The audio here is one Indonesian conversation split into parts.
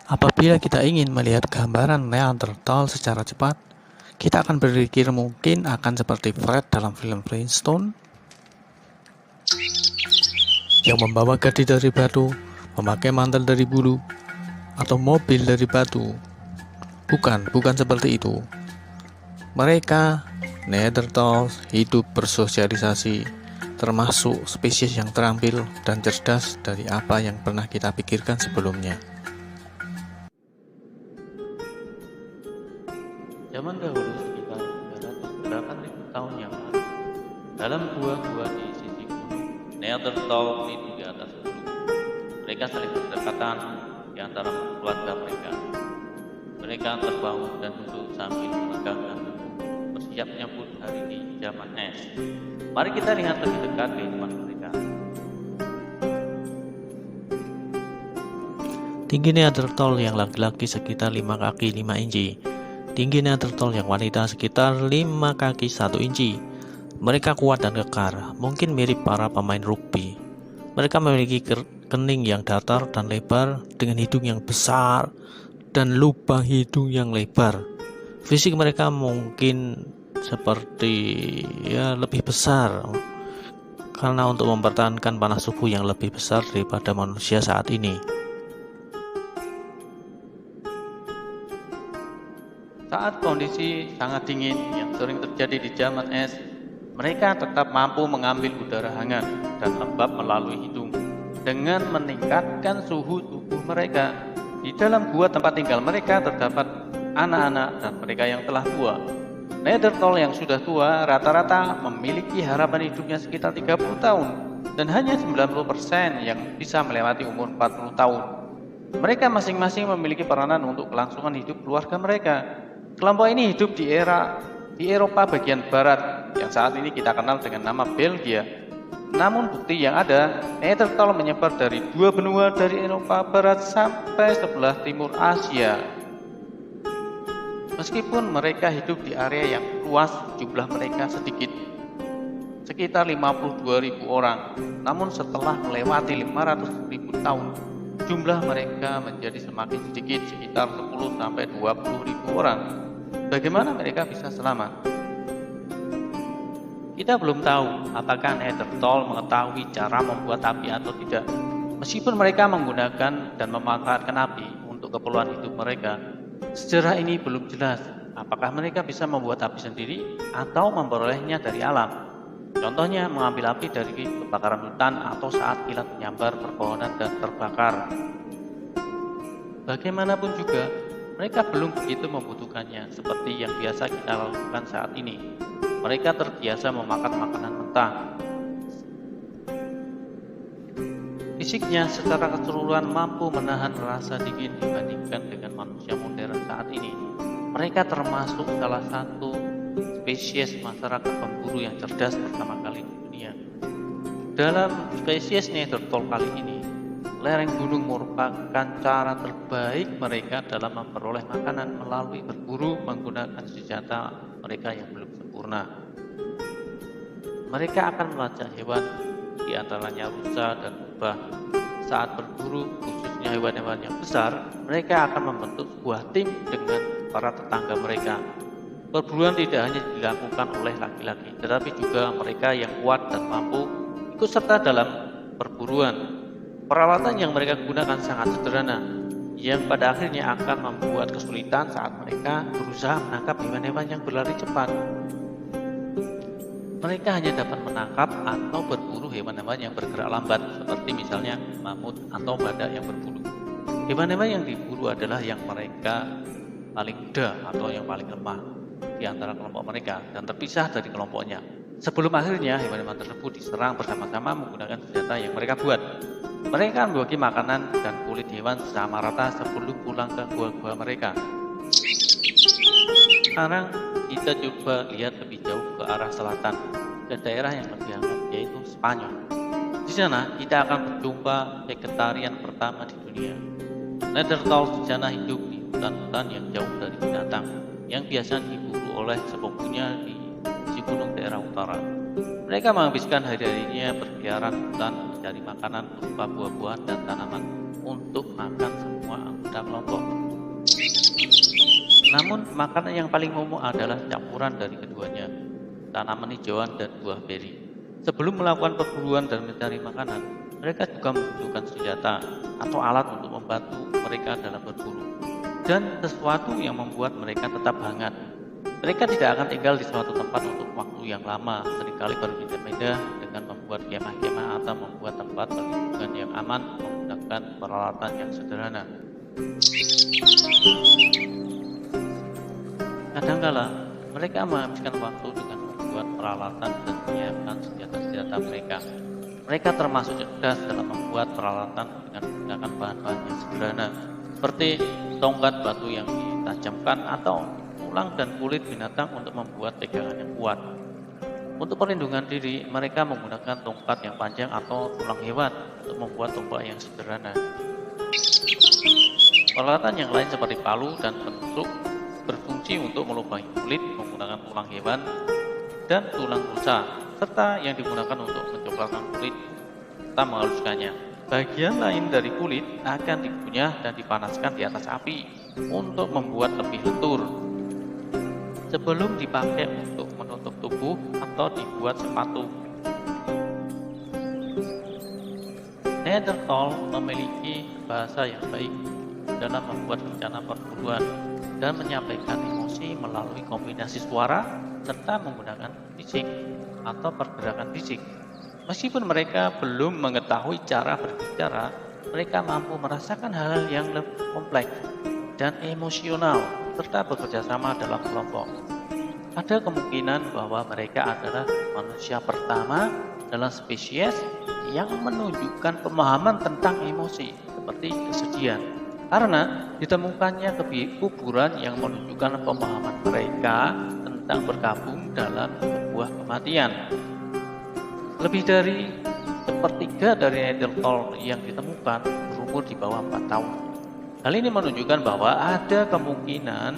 Apabila kita ingin melihat gambaran Neanderthal secara cepat, kita akan berpikir mungkin akan seperti Fred dalam film Flintstone yang membawa gadis dari batu, memakai mantel dari bulu, atau mobil dari batu. Bukan seperti itu. Mereka, Neanderthal, hidup bersosialisasi, termasuk spesies yang terampil dan cerdas dari apa yang pernah kita pikirkan sebelumnya. Zaman dahulu sekitar 308.000 tahun yang lalu, dalam gua-gua di sisi gunung, Neanderthal itu di atas gunung. Mereka saling berdekatan di antara keluarga mereka. Mereka terbangun dan duduk sambil menegangkan bersiap menyambut hari di zaman es. Mari kita lihat lebih dekat kehidupan mereka. Tinggi Neanderthal yang laki-laki sekitar 5 kaki 5 inci. Tinggi Neanderthal yang wanita sekitar 5 kaki 1 inci. Mereka kuat dan kekar, mungkin mirip para pemain rugby. Mereka memiliki kening yang datar dan lebar dengan hidung yang besar dan lubang hidung yang lebar. Fisik mereka mungkin seperti lebih besar karena untuk mempertahankan panas tubuh yang lebih besar daripada manusia saat ini. Saat kondisi sangat dingin yang sering terjadi di zaman es, mereka tetap mampu mengambil udara hangat dan lembab melalui hidung dengan meningkatkan suhu tubuh mereka. Di dalam gua tempat tinggal mereka terdapat anak-anak dan mereka yang telah tua. Neanderthal yang sudah tua rata-rata memiliki harapan hidupnya sekitar 30 tahun dan hanya 90% yang bisa melewati umur 40 tahun. Mereka masing-masing memiliki peranan untuk kelangsungan hidup keluarga mereka. Kelompok ini hidup di Eropa bagian barat yang saat ini kita kenal dengan nama Belgia. Namun bukti yang ada, Neanderthal menyebar dari 2 benua dari Eropa barat sampai sebelah timur Asia. Meskipun mereka hidup di area yang luas, jumlah mereka sedikit, sekitar 52.000 orang. Namun setelah melewati 500.000 tahun, jumlah mereka menjadi semakin sedikit, sekitar 10-20.000 orang. Bagaimana mereka bisa selamat? Kita belum tahu apakah Neanderthal mengetahui cara membuat api atau tidak. Meskipun mereka menggunakan dan memanfaatkan api untuk keperluan hidup mereka, sejarah ini belum jelas apakah mereka bisa membuat api sendiri atau memperolehnya dari alam. Contohnya mengambil api dari kebakaran hutan atau saat kilat menyambar perpohonan dan terbakar. Bagaimanapun juga, mereka belum begitu membutuhkannya seperti yang biasa kita lakukan saat ini. Mereka terbiasa memakan makanan mentah. Fisiknya secara keseluruhan mampu menahan rasa dingin dibandingkan dengan manusia modern saat ini. Mereka termasuk salah satu spesies masyarakat pemburu yang cerdas pertama kali di dunia. Dalam spesies Neanderthal kali ini, lereng gunung merupakan cara terbaik mereka dalam memperoleh makanan melalui berburu menggunakan senjata mereka yang belum sempurna. Mereka akan melacak hewan, di antaranya rusa dan lebah. Saat berburu, khususnya hewan-hewan yang besar, mereka akan membentuk sebuah tim dengan para tetangga mereka. Perburuan tidak hanya dilakukan oleh laki-laki, tetapi juga mereka yang kuat dan mampu ikut serta dalam perburuan. Peralatan yang mereka gunakan sangat sederhana, yang pada akhirnya akan membuat kesulitan saat mereka berusaha menangkap hewan-hewan yang berlari cepat. Mereka hanya dapat menangkap atau berburu hewan-hewan yang bergerak lambat, seperti misalnya mamut atau badak yang berbulu. Hewan-hewan yang diburu adalah yang mereka paling muda atau yang paling lemah di antara kelompok mereka dan terpisah dari kelompoknya. Sebelum akhirnya hewan-hewan tersebut diserang bersama-sama menggunakan senjata yang mereka buat. Mereka akan membagi makanan dan kulit hewan sama rata sebelum pulang ke gua-gua mereka. Sekarang kita coba lihat lebih jauh ke arah selatan, ke daerah yang lebih hangat, yaitu Spanyol. Di sana kita akan berjumpa vegetarian pertama di dunia. Neanderthal di sana hidup di hutan-hutan yang jauh dari binatang, yang biasa diburu oleh sepupunya di sisi gunung daerah utara. Mereka menghabiskan hari-harinya berkeliaran hutan mencari makanan berupa buah-buahan dan tanaman untuk makan semua anggota anggota kelompok. Namun, makanan yang paling umum adalah campuran dari keduanya, tanaman hijauan dan buah beri. Sebelum melakukan perburuan dan mencari makanan, mereka juga membutuhkan senjata atau alat untuk membantu mereka dalam berburu, dan sesuatu yang membuat mereka tetap hangat. Mereka tidak akan tinggal di suatu tempat untuk waktu yang lama, seringkali berpindah-pindah dengan membuat kemah-kemah atau membuat tempat perlindungan yang aman menggunakan peralatan yang sederhana. Kadangkala mereka menghabiskan waktu dengan membuat peralatan dan menyiapkan senjata-senjata mereka. Mereka termasuk cerdas dalam membuat peralatan dengan menggunakan bahan-bahan yang sederhana, seperti tongkat batu yang ditajamkan atau tulang dan kulit binatang untuk membuat pegangan yang kuat. Untuk perlindungan diri, mereka menggunakan tongkat yang panjang atau tulang hewan untuk membuat tombak yang sederhana. Peralatan yang lain seperti palu dan penusuk berfungsi untuk melubangi kulit menggunakan tulang hewan dan tulang rusa, serta yang digunakan untuk mencoklatkan kulit serta menghaluskannya. Bagian lain dari kulit akan dikunyah dan dipanaskan di atas api untuk membuat lebih lentur, sebelum dipakai untuk menutup tubuh atau dibuat sepatu. Neanderthal memiliki bahasa yang baik dalam membuat rencana perburuan dan menyampaikan emosi melalui kombinasi suara serta menggunakan fisik atau pergerakan fisik. Meskipun mereka belum mengetahui cara berbicara, mereka mampu merasakan hal-hal yang lebih kompleks dan emosional serta bekerja sama dalam kelompok. Ada kemungkinan bahwa mereka adalah manusia pertama dalam spesies yang menunjukkan pemahaman tentang emosi seperti kesedihan, karena ditemukannya kuburan yang menunjukkan pemahaman mereka tentang bergabung dalam sebuah kematian. Lebih dari sepertiga dari Neanderthal yang ditemukan berumur di bawah 4 tahun. Hal ini menunjukkan bahwa ada kemungkinan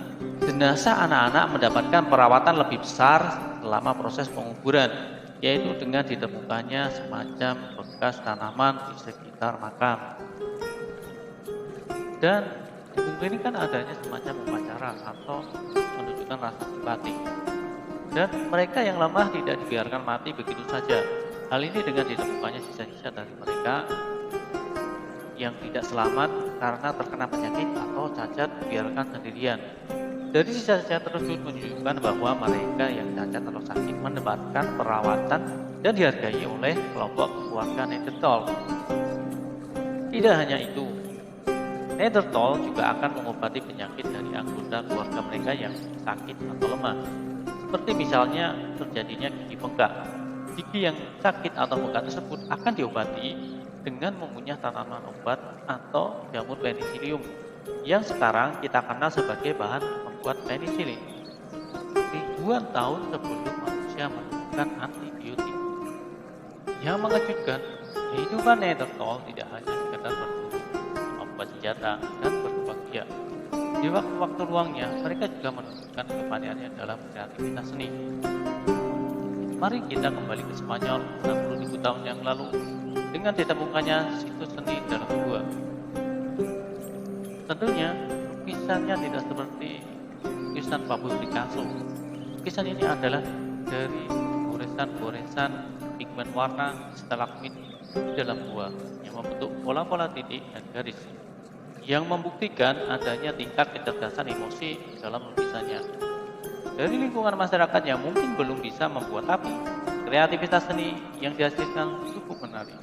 jenazah anak-anak mendapatkan perawatan lebih besar selama proses penguburan, yaitu dengan ditemukannya semacam bekas tanaman di sekitar makam. Dan dimungkinkan adanya semacam upacara atau menunjukkan rasa simpati. Dan mereka yang lemah tidak dibiarkan mati begitu saja. Hal ini dengan ditemukannya sisa-sisa dari mereka yang tidak selamat karena terkena penyakit atau cacat dibiarkan sendirian. Dari sisa-sisa tersebut menunjukkan bahwa mereka yang cacat atau sakit mendapatkan perawatan dan dihargai oleh kelompok keluarga Neanderthal. Tidak hanya itu, Neanderthal juga akan mengobati penyakit dari anggota keluarga mereka yang sakit atau lemah, seperti misalnya terjadinya gigi bengkak. Gigi yang sakit atau bengkak tersebut akan diobati dengan mengunyah tanaman obat atau jamur penicillium yang sekarang kita kenal sebagai bahan membuat penisilin. Ribuan tahun sebelum manusia menemukan antibiotik. Yang mengejutkan, kehidupan Neanderthal tidak hanya sekedar berburu, membuat senjata, dan berkembang biak. Di waktu-waktu luangnya, mereka juga menunjukkan kepandaiannya dalam kreativitas seni. Mari kita kembali ke Spanyol 60.000 tahun yang lalu dengan ditemukannya situs seni dalam gua. Tentunya lukisannya tidak seperti lukisan Pablo Picasso. Lukisan ini adalah dari goresan-goresan pigmen warna stalagmit di dalam gua yang membentuk pola-pola titik dan garis, yang membuktikan adanya tingkat kecerdasan emosi dalam lukisannya. Dari lingkungan masyarakat yang mungkin belum bisa membuat api, kreativitas seni yang dihasilkan cukup menarik.